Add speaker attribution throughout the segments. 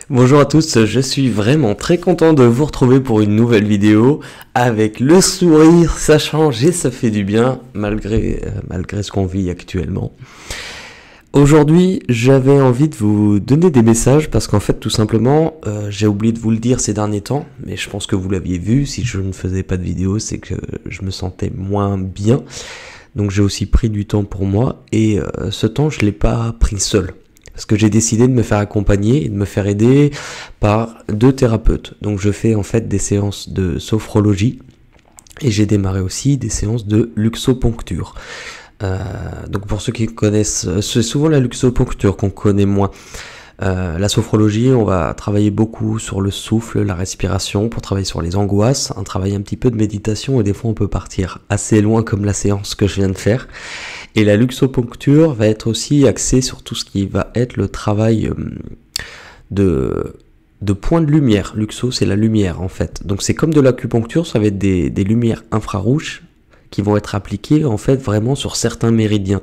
Speaker 1: Bonjour à tous, je suis vraiment très content de vous retrouver pour une nouvelle vidéo. Avec le sourire, ça change et ça fait du bien malgré ce qu'on vit actuellement. Aujourd'hui, j'avais envie de vous donner des messages parce qu'en fait, tout simplement, j'ai oublié de vous le dire ces derniers temps, mais je pense que vous l'aviez vu, si je ne faisais pas de vidéo, c'est que je me sentais moins bien. Donc j'ai aussi pris du temps pour moi et ce temps, je ne l'ai pas pris seul. Parce que j'ai décidé de me faire accompagner et de me faire aider par 2 thérapeutes. Donc je fais en fait des séances de sophrologie et j'ai démarré aussi des séances de luxoponcture. Donc pour ceux qui connaissent, c'est souvent la luxoponcture qu'on connaît moins. La sophrologie, on va travailler beaucoup sur le souffle, la respiration, pour travailler sur les angoisses, un travail un petit peu de méditation, et des fois on peut partir assez loin comme la séance que je viens de faire. Et la luxoponcture va être aussi axée sur tout ce qui va être le travail de points de lumière. Luxo, c'est la lumière en fait. Donc c'est comme de l'acupuncture, ça va être des lumières infrarouges qui vont être appliquées en fait vraiment sur certains méridiens.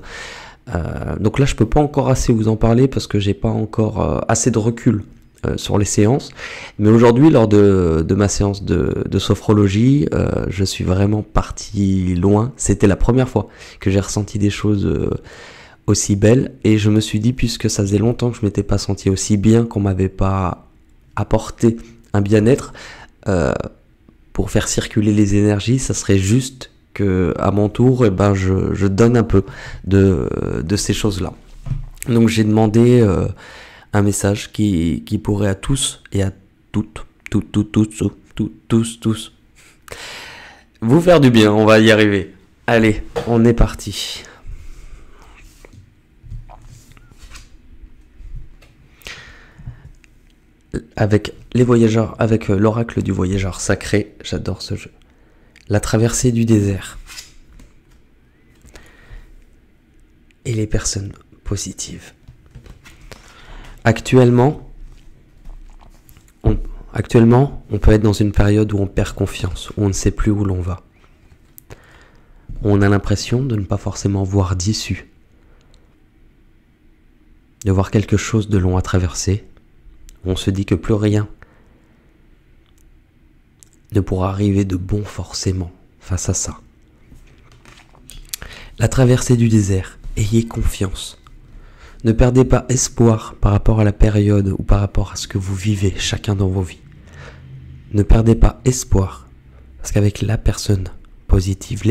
Speaker 1: Donc là je peux pas encore assez vous en parler parce que j'ai pas encore assez de recul sur les séances, mais aujourd'hui lors de ma séance de sophrologie, je suis vraiment parti loin. C'était la première fois que j'ai ressenti des choses aussi belles et je me suis dit, puisque ça faisait longtemps que je m'étais pas senti aussi bien, qu'on m'avait pas apporté un bien-être pour faire circuler les énergies, ça serait juste que à mon tour, je donne un peu de ces choses-là. Donc j'ai demandé un message qui pourrait à tous et à toutes, tous, vous faire du bien, on va y arriver. Allez, on est parti. Avec les voyageurs, avec l'oracle du voyageur sacré, j'adore ce jeu. La traversée du désert. Et les personnes positives. Actuellement, on peut être dans une période où on perd confiance, où on ne sait plus où l'on va. On a l'impression de ne pas forcément voir d'issue, de voir quelque chose de long à traverser. On se dit que plus rien ne pourra arriver de bon forcément face à ça. La traversée du désert, ayez confiance. Ne perdez pas espoir par rapport à la période ou par rapport à ce que vous vivez chacun dans vos vies. Ne perdez pas espoir parce qu'avec les personnes positives,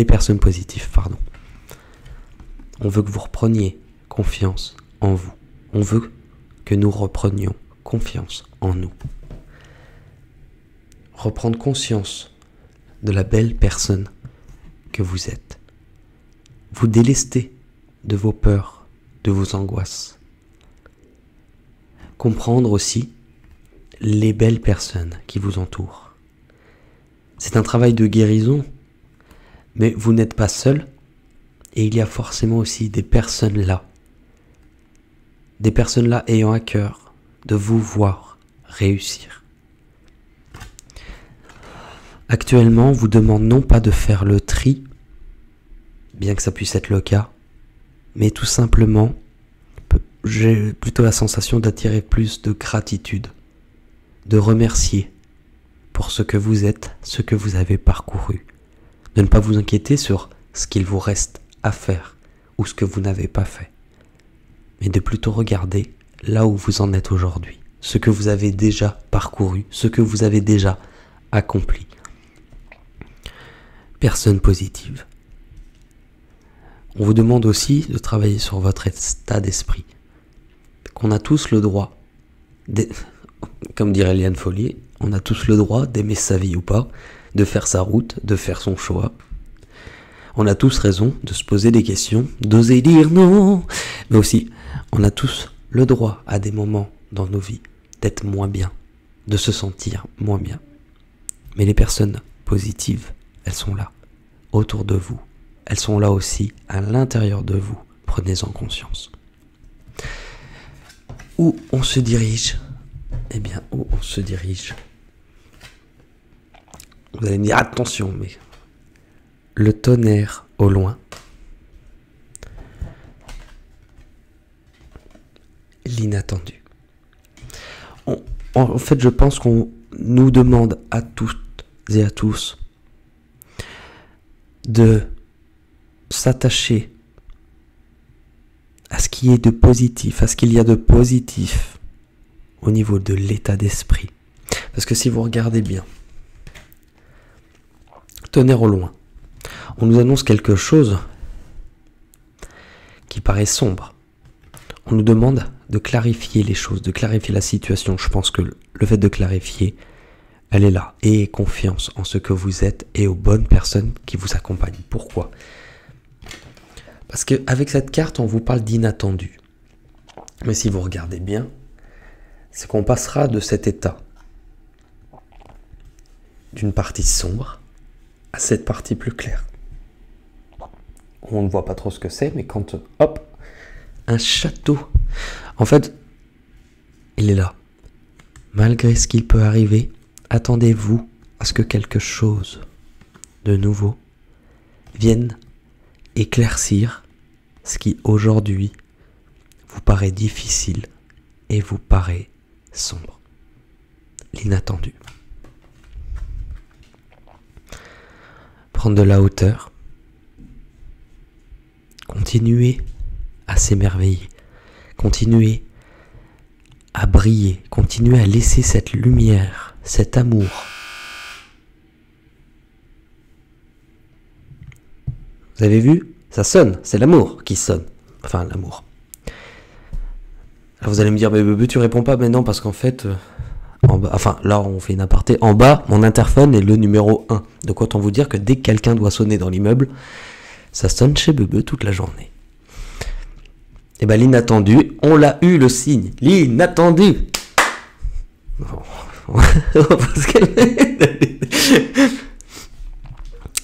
Speaker 1: on veut que vous repreniez confiance en vous. On veut que nous reprenions confiance en nous. Reprendre conscience de la belle personne que vous êtes. Vous délester de vos peurs, de vos angoisses. Comprendre aussi les belles personnes qui vous entourent. C'est un travail de guérison, mais vous n'êtes pas seul et il y a forcément aussi des personnes là ayant à cœur de vous voir réussir. Actuellement, on vous demande non pas de faire le tri, bien que ça puisse être le cas, mais tout simplement, j'ai plutôt la sensation d'attirer plus de gratitude, de remercier pour ce que vous êtes, ce que vous avez parcouru, de ne pas vous inquiéter sur ce qu'il vous reste à faire ou ce que vous n'avez pas fait, mais de plutôt regarder là où vous en êtes aujourd'hui, ce que vous avez déjà parcouru, ce que vous avez déjà accompli. Personne positive. On vous demande aussi de travailler sur votre état d'esprit. Qu'on a tous le droit, comme dirait Liane Follier, on a tous le droit d'aimer sa vie ou pas, de faire sa route, de faire son choix. On a tous raison de se poser des questions, d'oser dire non. Mais aussi, on a tous le droit à des moments dans nos vies d'être moins bien, de se sentir moins bien. Mais les personnes positives, elles sont là, autour de vous. Elles sont là aussi, à l'intérieur de vous. Prenez-en conscience. Où on se dirige? Eh bien, où on se dirige? Vous allez me dire, attention, mais... Le tonnerre au loin. L'inattendu. En fait, je pense qu'on nous demande à toutes et à tous de s'attacher à ce qui est de positif, à ce qu'il y a de positif au niveau de l'état d'esprit. Parce que si vous regardez bien, tonnerre au loin, on nous annonce quelque chose qui paraît sombre. On nous demande de clarifier les choses, de clarifier la situation. Je pense que le fait de clarifier, elle est là. Ayez confiance en ce que vous êtes et aux bonnes personnes qui vous accompagnent. Pourquoi ? Parce qu'avec cette carte, on vous parle d'inattendu. Mais si vous regardez bien, c'est qu'on passera de cet état d'une partie sombre à cette partie plus claire. On ne voit pas trop ce que c'est, mais quand, hop, un château. En fait, il est là. Malgré ce qu'il peut arriver, attendez-vous à ce que quelque chose de nouveau vienne éclaircir ce qui aujourd'hui vous paraît difficile et vous paraît sombre. L'inattendu. Prendre de la hauteur. Continuez à s'émerveiller. Continuez à briller. Continuez à laisser cette lumière, cet amour. Vous avez vu ? Ça sonne. C'est l'amour qui sonne. Enfin, l'amour. Alors vous allez me dire, mais bébé, tu réponds pas maintenant parce qu'en fait... en bas, enfin, là, on fait une aparté. En bas, mon interphone est le numéro 1. Donc, autant vous dire que dès que quelqu'un doit sonner dans l'immeuble, ça sonne chez Bebe toute la journée. Et bien, l'inattendu, on l'a eu le signe. L'inattendu.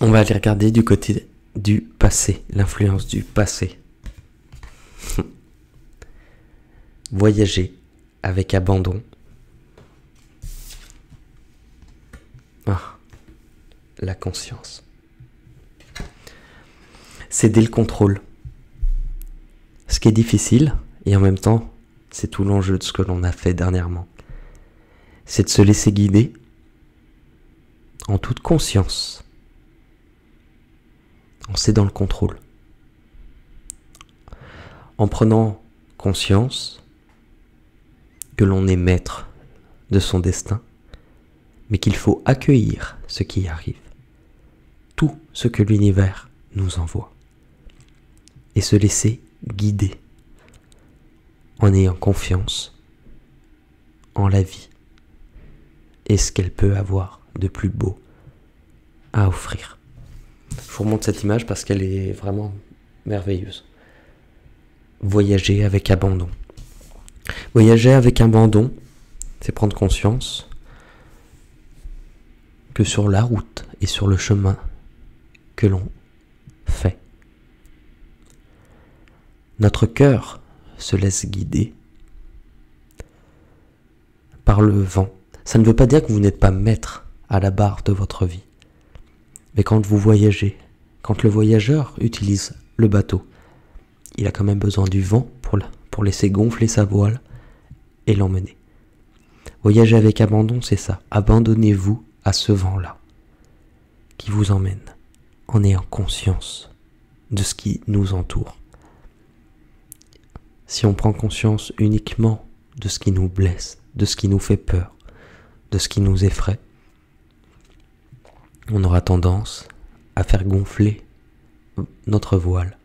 Speaker 1: On va aller regarder du côté du passé, l'influence du passé. Voyager avec abandon. La conscience. Céder le contrôle. Ce qui est difficile, et en même temps, c'est tout l'enjeu de ce que l'on a fait dernièrement. C'est de se laisser guider en toute conscience. En cédant le contrôle. En prenant conscience que l'on est maître de son destin, mais qu'il faut accueillir ce qui arrive, tout ce que l'univers nous envoie, et se laisser guider en ayant confiance en la vie et ce qu'elle peut avoir de plus beau à offrir. Je vous remontre cette image parce qu'elle est vraiment merveilleuse. Voyager avec abandon. Voyager avec abandon, c'est prendre conscience que sur la route et sur le chemin que l'on fait, notre cœur se laisse guider par le vent. Ça ne veut pas dire que vous n'êtes pas maître à la barre de votre vie. Mais quand vous voyagez, quand le voyageur utilise le bateau, il a quand même besoin du vent pour laisser gonfler sa voile et l'emmener. Voyager avec abandon, c'est ça. Abandonnez-vous à ce vent-là qui vous emmène en ayant conscience de ce qui nous entoure. Si on prend conscience uniquement de ce qui nous blesse, de ce qui nous fait peur, de ce qui nous effraie, on aura tendance à faire gonfler notre voile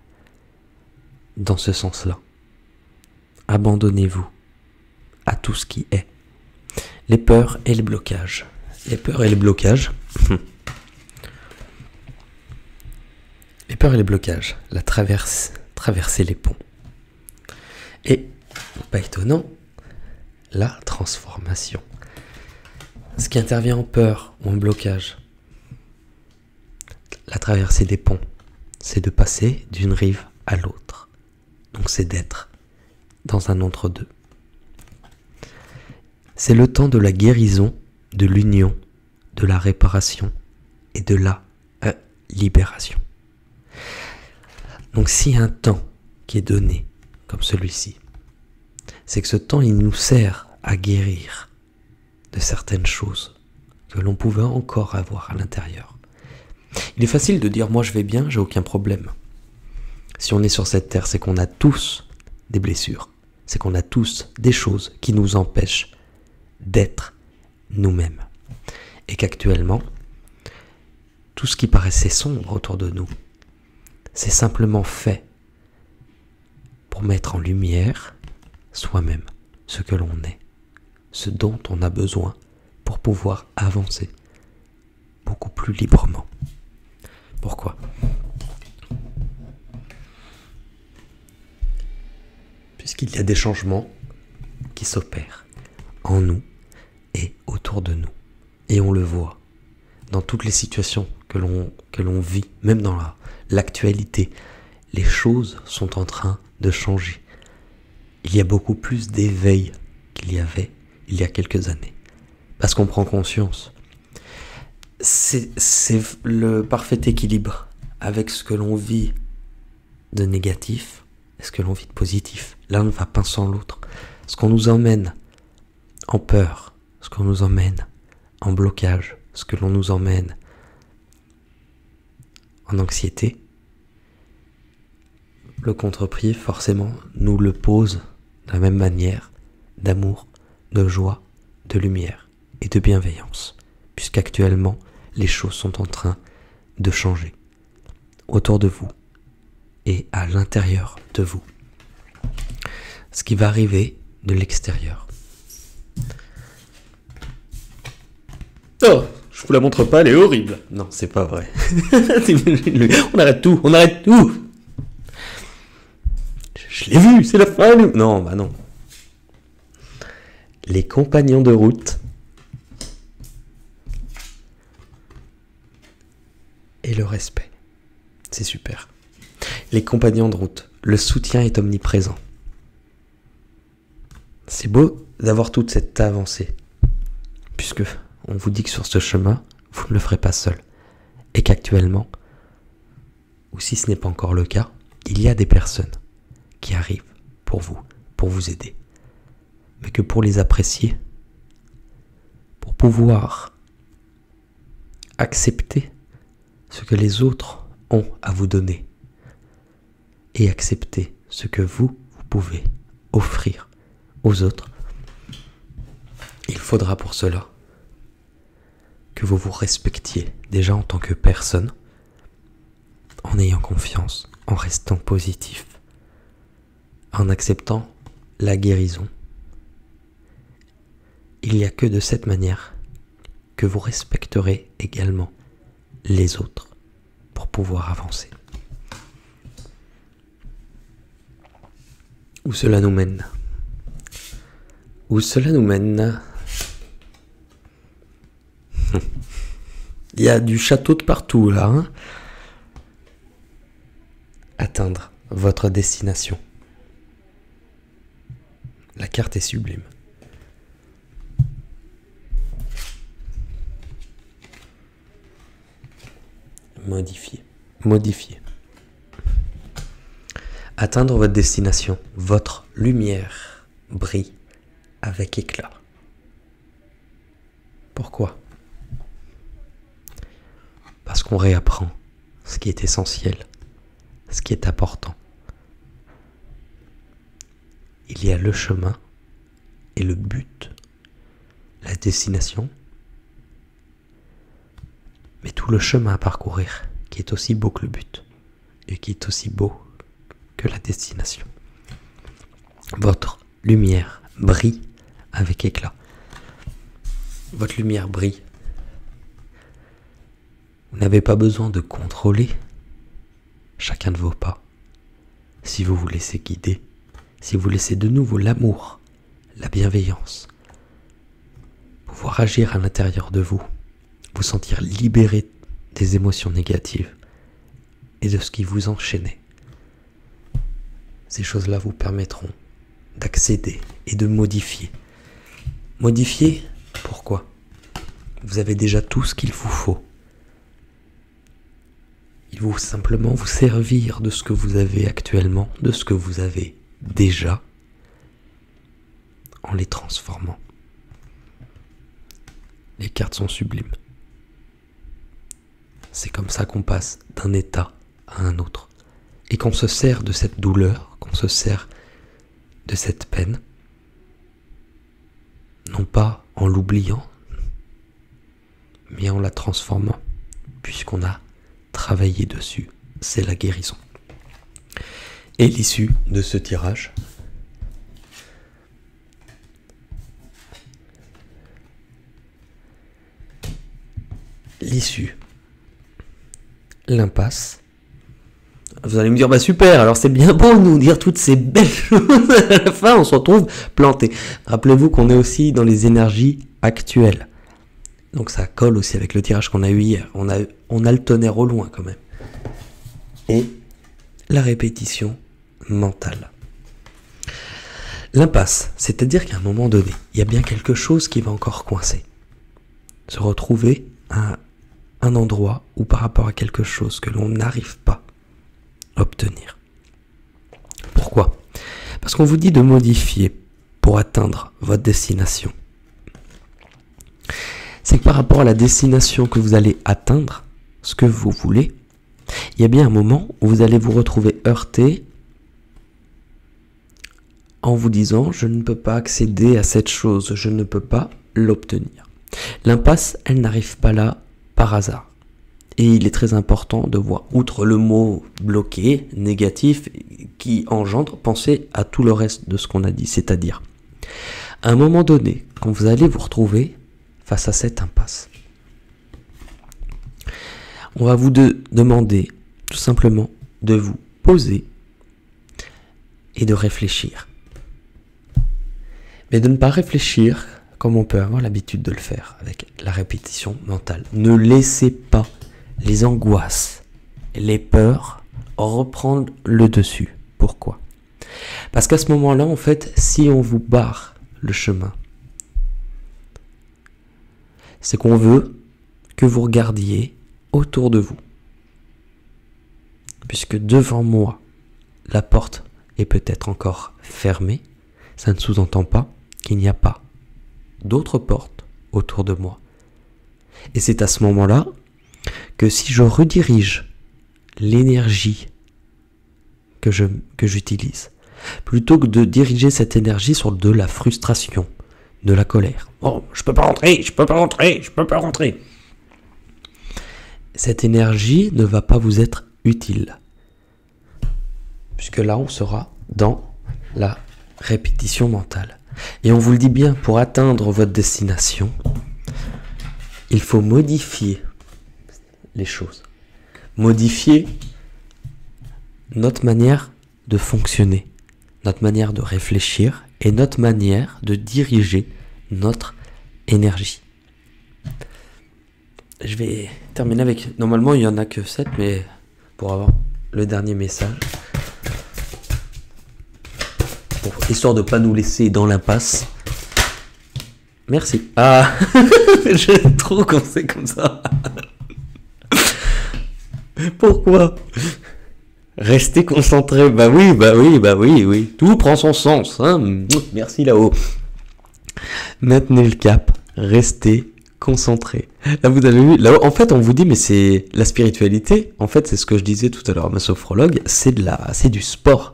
Speaker 1: dans ce sens-là. Abandonnez-vous à tout ce qui est. Les peurs et les blocages. Les peurs et les blocages. Les peurs et les blocages. Traverser les ponts. Et, pas étonnant, la transformation. Ce qui intervient en peur ou en blocage, la traversée des ponts, c'est de passer d'une rive à l'autre. Donc c'est d'être dans un entre-deux. C'est le temps de la guérison, de l'union, de la réparation et de la libération. Donc s'il y a un temps qui est donné, comme celui-ci, c'est que ce temps il nous sert à guérir de certaines choses que l'on pouvait encore avoir à l'intérieur. Il est facile de dire « moi je vais bien, j'ai aucun problème ». Si on est sur cette terre, c'est qu'on a tous des blessures, c'est qu'on a tous des choses qui nous empêchent d'être nous-mêmes. Et qu'actuellement, tout ce qui paraissait sombre autour de nous, c'est simplement fait pour mettre en lumière soi-même ce que l'on est, ce dont on a besoin pour pouvoir avancer beaucoup plus librement. Pourquoi ? Puisqu'il y a des changements qui s'opèrent en nous et autour de nous. Et on le voit dans toutes les situations que l'on vit, même dans l'actualité. Les choses sont en train de changer. Il y a beaucoup plus d'éveil qu'il y avait il y a quelques années. Parce qu'on prend conscience. C'est le parfait équilibre avec ce que l'on vit de négatif et ce que l'on vit de positif. L'un ne va pas sans l'autre. Ce qu'on nous emmène en peur, ce qu'on nous emmène en blocage, ce que l'on nous emmène en anxiété, le contre-pied forcément nous le pose de la même manière d'amour, de joie, de lumière et de bienveillance, puisqu'actuellement les choses sont en train de changer autour de vous et à l'intérieur de vous. Ce qui va arriver de l'extérieur. Oh, je vous la montre pas, elle est horrible. Non, c'est pas vrai. On arrête tout, on arrête tout. Je l'ai vu, c'est la fin. Non, bah non. Les compagnons de route et le respect. C'est super. Les compagnons de route, le soutien est omniprésent. C'est beau d'avoir toute cette avancée, puisque on vous dit que sur ce chemin, vous ne le ferez pas seul. Et qu'actuellement, ou si ce n'est pas encore le cas, il y a des personnes qui arrivent pour vous aider. Mais que pour les apprécier, pour pouvoir accepter ce que les autres ont à vous donner et accepter ce que vous pouvez offrir aux autres, il faudra pour cela que vous vous respectiez déjà en tant que personne, en ayant confiance, en restant positif, en acceptant la guérison. Il n'y a que de cette manière que vous respecterez également les autres pour pouvoir avancer. Où cela nous mène ? Où cela nous mène ? Il y a du château de partout là. Hein ? Atteindre votre destination. La carte est sublime. Modifier. Atteindre votre destination. Votre lumière brille avec éclat. Pourquoi ? Parce qu'on réapprend ce qui est essentiel, ce qui est important. Il y a le chemin et le but, la destination, mais tout le chemin à parcourir qui est aussi beau que le but et qui est aussi beau que la destination. Votre lumière brille avec éclat. Votre lumière brille. Vous n'avez pas besoin de contrôler chacun de vos pas. Si vous vous laissez guider, si vous laissez de nouveau l'amour, la bienveillance, pouvoir agir à l'intérieur de vous, vous sentir libéré des émotions négatives et de ce qui vous enchaînait. Ces choses-là vous permettront d'accéder et de modifier. Modifier, pourquoi ? Vous avez déjà tout ce qu'il vous faut. Il faut simplement vous servir de ce que vous avez actuellement, de ce que vous avez déjà, en les transformant. les cartes sont sublimes. C'est comme ça qu'on passe d'un état à un autre. Et qu'on se sert de cette douleur, qu'on se sert de cette peine, non pas en l'oubliant, mais en la transformant, puisqu'on a travaillé dessus. C'est la guérison. Et l'issue de ce tirage, l'impasse. Vous allez me dire, bah super, alors c'est bien beau de nous dire toutes ces belles choses, à la fin on se retrouve planté. Rappelez-vous qu'on est aussi dans les énergies actuelles. Donc ça colle aussi avec le tirage qu'on a eu hier. On a le tonnerre au loin quand même. Et la répétition mentale. L'impasse, c'est-à-dire qu'à un moment donné, il y a bien quelque chose qui va encore coincer. Se retrouver à un endroit où par rapport à quelque chose que l'on n'arrive pas à obtenir. Pourquoi ? Parce qu'on vous dit de modifier pour atteindre votre destination. C'est que par rapport à la destination que vous allez atteindre, ce que vous voulez, il y a bien un moment où vous allez vous retrouver heurté en vous disant « je ne peux pas accéder à cette chose, je ne peux pas l'obtenir ». L'impasse, elle n'arrive pas là par hasard. Et il est très important de voir, outre le mot bloqué, négatif, qui engendre, penser à tout le reste de ce qu'on a dit. C'est-à-dire, à un moment donné, quand vous allez vous retrouver face à cette impasse, on va vous demander tout simplement de vous poser et de réfléchir. Mais de ne pas réfléchir comme on peut avoir l'habitude de le faire avec la répétition mentale. Ne laissez pas les angoisses, les peurs reprendre le dessus. Pourquoi ? Parce qu'à ce moment-là, en fait, si on vous barre le chemin, c'est qu'on veut que vous regardiez autour de vous. Puisque devant moi, la porte est peut-être encore fermée, ça ne sous-entend pas qu'il n'y a pas d'autres portes autour de moi. Et c'est à ce moment-là que si je redirige l'énergie que j'utilise, plutôt que de diriger cette énergie sur de la frustration, de la colère. Oh, je peux pas rentrer, je peux pas rentrer, je peux pas rentrer. Cette énergie ne va pas vous être utile. Puisque là, on sera dans la répétition mentale. Et on vous le dit bien, pour atteindre votre destination, il faut modifier les choses. Modifier notre manière de fonctionner, notre manière de réfléchir et notre manière de diriger notre énergie. Je vais terminer avec... Normalement, il n'y en a que 7, mais pour avoir le dernier message, histoire de ne pas nous laisser dans l'impasse. Merci. Ah, j'aime trop quand c'est comme ça. Pourquoi ? Restez concentré. Bah oui. Tout prend son sens. Hein. Merci là-haut. Maintenez le cap. Restez concentré. Là, vous avez vu, là, en fait, on vous dit, mais c'est la spiritualité. En fait, c'est ce que je disais tout à l'heure à ma sophrologue. C'est du sport.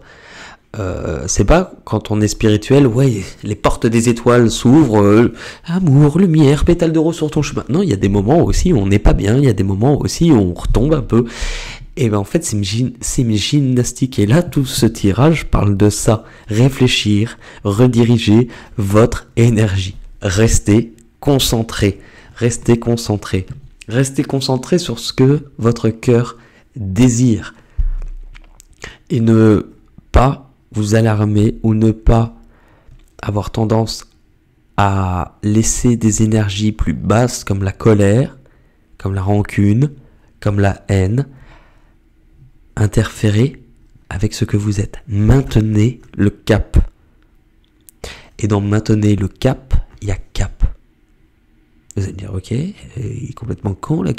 Speaker 1: C'est pas quand on est spirituel, ouais, les portes des étoiles s'ouvrent, amour, lumière, pétale de rose sur ton chemin. Non, il y a des moments aussi où on n'est pas bien, il y a des moments aussi où on retombe un peu. Et ben en fait, c'est une gymnastique. Et là, tout ce tirage parle de ça. Réfléchir, rediriger votre énergie. Restez concentré. Restez concentré. Restez concentré sur ce que votre cœur désire. Et ne pas vous alarmer ou ne pas avoir tendance à laisser des énergies plus basses comme la colère, comme la rancune, comme la haine, interférer avec ce que vous êtes. Maintenez le cap. Et dans maintenez le cap, il y a cap. Vous allez dire, ok, il est complètement con là,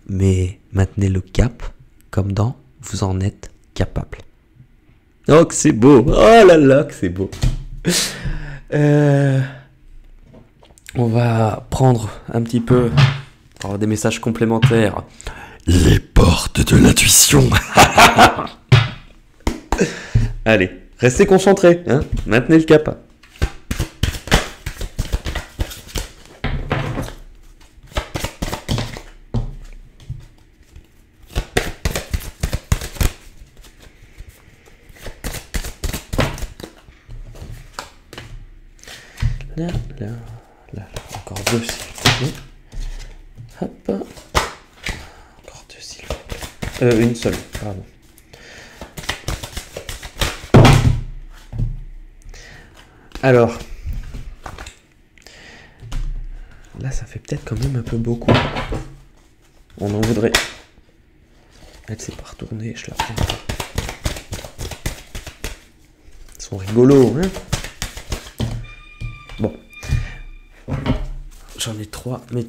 Speaker 1: mais maintenez le cap comme dans vous en êtes capable. Oh que c'est beau, oh là là que c'est beau. On va prendre un petit peu pour avoir des messages complémentaires. Les portes de l'intuition. Allez, restez concentrés, hein, maintenez le cap. Là, là, là, encore deux, s'il vous plaît. Hop. Encore deux, s'il vous plaît. Une seule, pardon. Alors, là, ça fait peut-être quand même un peu beaucoup. On en voudrait. Elle s'est pas retournée, je la prends pas. Ils sont rigolos, hein? Bon. J'en ai trois, mais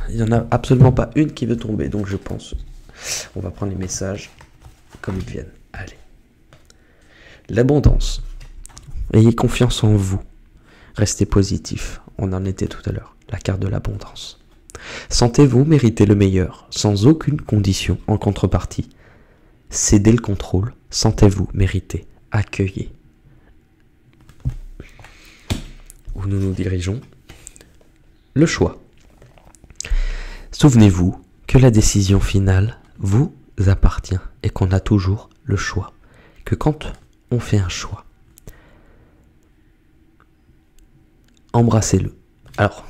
Speaker 1: il n'y en a absolument pas une qui veut tomber, donc je pense. On va prendre les messages comme ils viennent. Allez. L'abondance. Ayez confiance en vous. Restez positif. On en était tout à l'heure. La carte de l'abondance. Sentez-vous mériter le meilleur, sans aucune condition en contrepartie. Cédez le contrôle. Sentez-vous mériter. Accueillez. Où nous nous dirigeons? Le choix. Souvenez-vous que la décision finale vous appartient et qu'on a toujours le choix. Que quand on fait un choix, embrassez-le. Alors,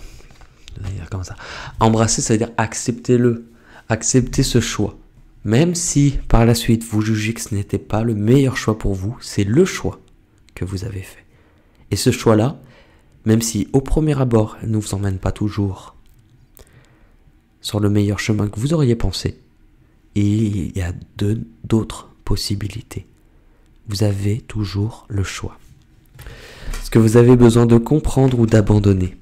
Speaker 1: comme ça. Embrasser, ça veut dire acceptez-le. Acceptez ce choix. Même si par la suite vous jugez que ce n'était pas le meilleur choix pour vous, c'est le choix que vous avez fait. Et ce choix-là, même si au premier abord, elle ne vous emmène pas toujours sur le meilleur chemin que vous auriez pensé, il y a d'autres possibilités. Vous avez toujours le choix. Ce que vous avez besoin de comprendre ou d'abandonner.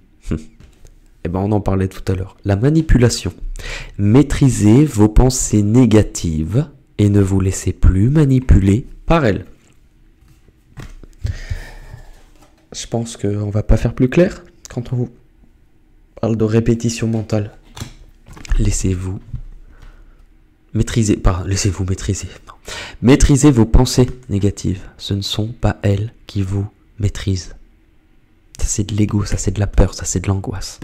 Speaker 1: Eh ben, on en parlait tout à l'heure. La manipulation. Maîtrisez vos pensées négatives et ne vous laissez plus manipuler par elles. Je pense qu'on va pas faire plus clair quand on vous parle de répétition mentale. Laissez-vous maîtriser. Laissez-vous maîtriser. Non. Maîtrisez vos pensées négatives. Ce ne sont pas elles qui vous maîtrisent. Ça c'est de l'ego, ça c'est de la peur, ça c'est de l'angoisse.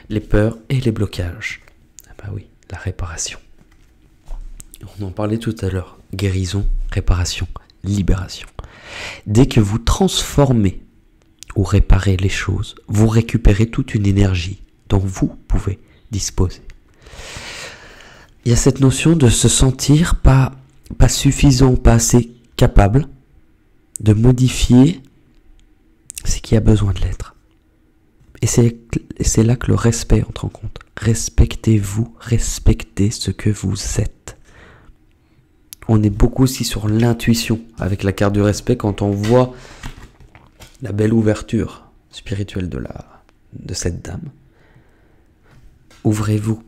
Speaker 1: Les peurs et les blocages. Ah bah oui, la réparation. On en parlait tout à l'heure. Guérison, réparation, libération. Dès que vous transformez ou réparez les choses, vous récupérez toute une énergie dont vous pouvez disposer. Il y a cette notion de se sentir pas suffisant, pas assez capable de modifier ce qui a besoin de l'être. Et c'est là que le respect entre en compte. Respectez-vous, respectez ce que vous êtes. On est beaucoup aussi sur l'intuition avec la carte du respect quand on voit la belle ouverture spirituelle de cette dame. Ouvrez-vous.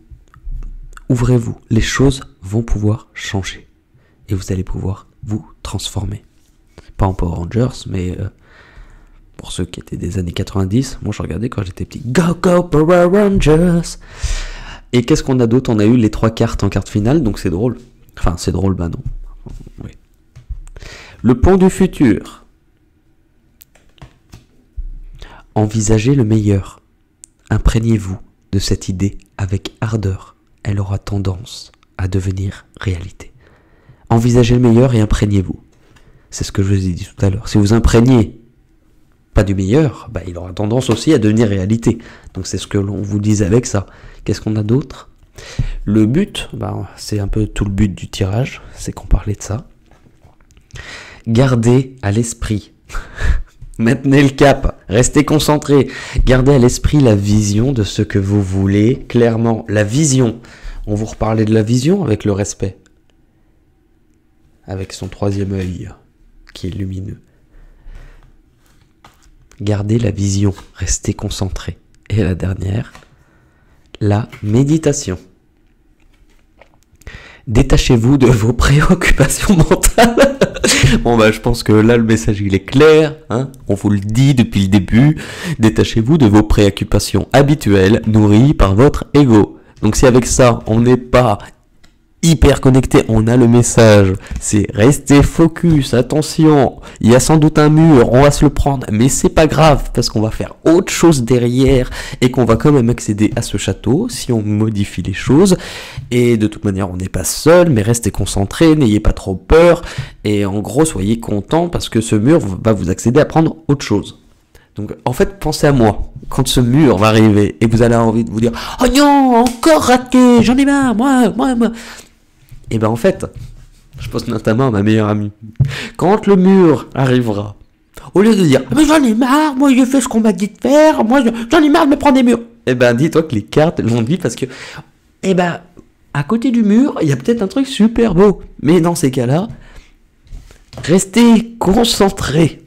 Speaker 1: Ouvrez-vous. Les choses vont pouvoir changer. Et vous allez pouvoir vous transformer. Pas en Power Rangers, mais pour ceux qui étaient des années 90, moi je regardais quand j'étais petit. Go, go, Power Rangers! Et qu'est-ce qu'on a d'autre? On a eu les 3 cartes en carte finale, donc c'est drôle. Enfin, c'est drôle, bah non. Oui. Le pont du futur. Envisagez le meilleur. Imprégnez-vous de cette idée avec ardeur. Elle aura tendance à devenir réalité. Envisagez le meilleur et imprégnez-vous. C'est ce que je vous ai dit tout à l'heure. Si vous imprégnez pas du meilleur, bah, il aura tendance aussi à devenir réalité. Donc c'est ce que l'on vous disait avec ça. Qu'est-ce qu'on a d'autre? Le but, bah, c'est un peu tout le but du tirage, c'est qu'on parlait de ça. Gardez à l'esprit, maintenez le cap, restez concentrés, gardez à l'esprit la vision de ce que vous voulez, clairement. La vision, on vous reparlait de la vision avec le respect, avec son 3e œil qui est lumineux. Gardez la vision, restez concentrés. Et la dernière, la méditation. Détachez-vous de vos préoccupations mentales. Bon bah je pense que là le message il est clair, hein. On vous le dit depuis le début, détachez-vous de vos préoccupations habituelles nourries par votre ego. Donc si avec ça on n'est pas hyper connecté, on a le message, c'est rester focus, attention, il y a sans doute un mur, on va se le prendre, mais c'est pas grave parce qu'on va faire autre chose derrière et qu'on va quand même accéder à ce château si on modifie les choses. Et de toute manière on n'est pas seul, mais restez concentrés, n'ayez pas trop peur et en gros soyez contents parce que ce mur va vous accéder à prendre autre chose. Donc en fait pensez à moi quand ce mur va arriver et vous allez avoir envie de vous dire oh non encore raté, j'en ai marre, moi. Et ben en fait, je pense notamment à ma meilleure amie. Quand le mur arrivera, au lieu de dire mais j'en ai marre, moi j'ai fait ce qu'on m'a dit de faire, moi j'en ai marre de me prendre des murs. Et ben dis-toi que les cartes l'ont dit parce que et ben à côté du mur, il y a peut-être un truc super beau. Mais dans ces cas-là, restez concentrés.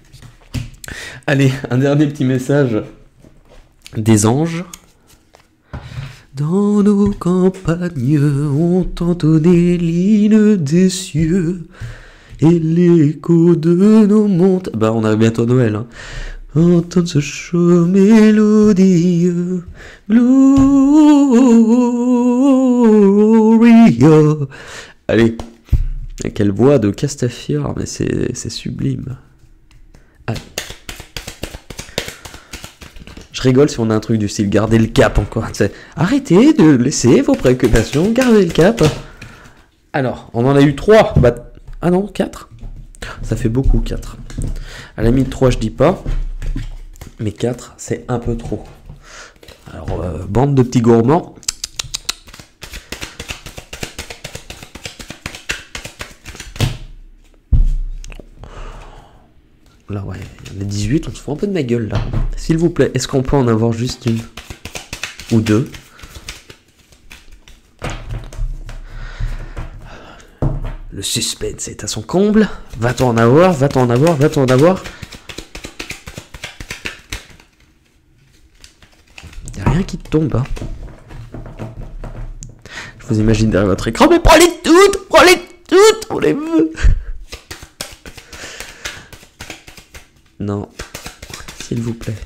Speaker 1: Allez, un dernier petit message des anges. Dans nos campagnes, on entonné l'hymne des cieux et l'écho de nos montes. Bah, on arrive bientôt à Noël, hein. Entendre ce chant mélodieux, Gloria. Allez, quelle voix de Castafiore, mais c'est sublime. Allez. Je rigole si on a un truc du style garder le cap encore. Arrêtez de laisser vos préoccupations, gardez le cap. Alors, on en a eu 3. Bah, ah non, 4. Ça fait beaucoup, 4. À la limite, 3, je dis pas. Mais 4, c'est un peu trop. Alors, bande de petits gourmands. Là, ouais, il y en a 18, on se fout un peu de ma gueule, là. S'il vous plaît, est-ce qu'on peut en avoir juste une ou deux? Le suspense est à son comble. Va-t-on en avoir? Va-t-on en avoir? Va-t-on en avoir? Il n'y a rien qui tombe, hein. Je vous imagine derrière votre écran, mais prends-les toutes! Prends-les toutes! On les veut! Non, s'il vous plaît,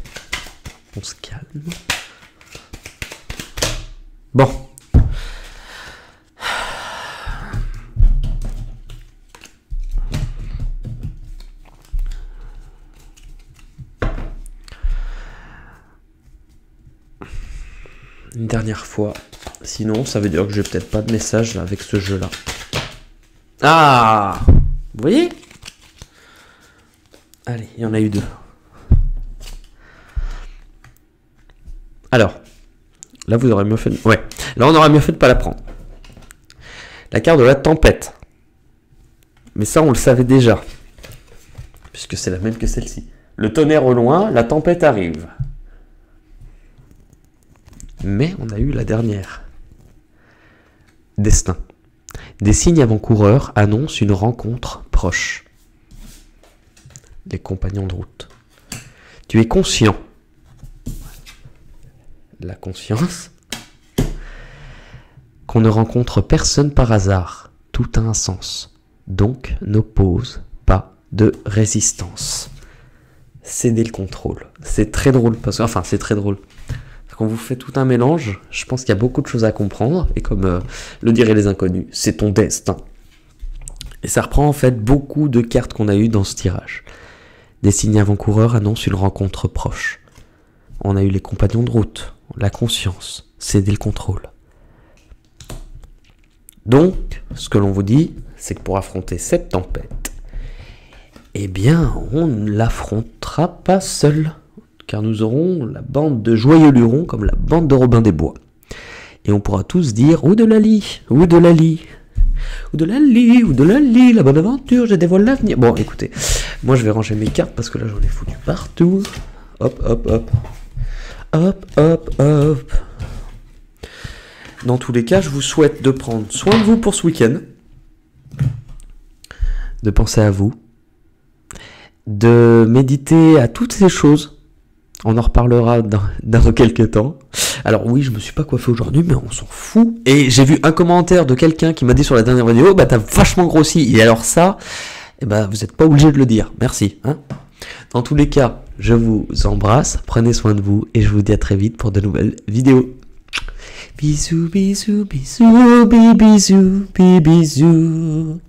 Speaker 1: on se calme. Bon. Une dernière fois. Sinon, ça veut dire que j'ai peut-être pas de message avec ce jeu-là. Ah! Vous voyez? Allez, il y en a eu 2. Alors, là vous aurez mieux fait... Ouais, là on aurait mieux fait de pas la prendre. La carte de la tempête. Mais ça on le savait déjà. Puisque c'est la même que celle-ci. Le tonnerre au loin, la tempête arrive. Mais on a eu la dernière. Destin. Des signes avant-coureurs annoncent une rencontre proche. Les compagnons de route. Tu es conscient. La conscience. Qu'on ne rencontre personne par hasard. Tout a un sens. Donc n'oppose pas de résistance. Cédez le contrôle. C'est très drôle. Enfin, c'est très drôle. Quand vous faites tout un mélange, je pense qu'il y a beaucoup de choses à comprendre. Et comme le diraient les inconnus, c'est ton destin. Et ça reprend en fait beaucoup de cartes qu'on a eues dans ce tirage. Des signes avant-coureurs annoncent une rencontre proche. On a eu les compagnons de route, la conscience, céder le contrôle. Donc, ce que l'on vous dit, c'est que pour affronter cette tempête, eh bien, on ne l'affrontera pas seul, car nous aurons la bande de Joyeux Lurons comme la bande de Robin des Bois. Et on pourra tous dire « Ou de Lali, ou de Lali ». Ou de Lali, ou de Lali, la bonne aventure, je dévoile l'avenir. Bon, écoutez, moi je vais ranger mes cartes parce que là j'en ai foutu partout. Hop, hop, hop. Hop, hop, hop. Dans tous les cas, je vous souhaite de prendre soin de vous pour ce week-end. De penser à vous. De méditer à toutes ces choses. On en reparlera dans quelques temps. Alors oui, je me suis pas coiffé aujourd'hui, mais on s'en fout. Et j'ai vu un commentaire de quelqu'un qui m'a dit sur la dernière vidéo, bah t'as vachement grossi. Et alors ça, eh ben, vous n'êtes pas obligé de le dire. Merci. Hein. Dans tous les cas, je vous embrasse, prenez soin de vous et je vous dis à très vite pour de nouvelles vidéos. Bisous, bisous, bisous, bisous, bisous, bisous.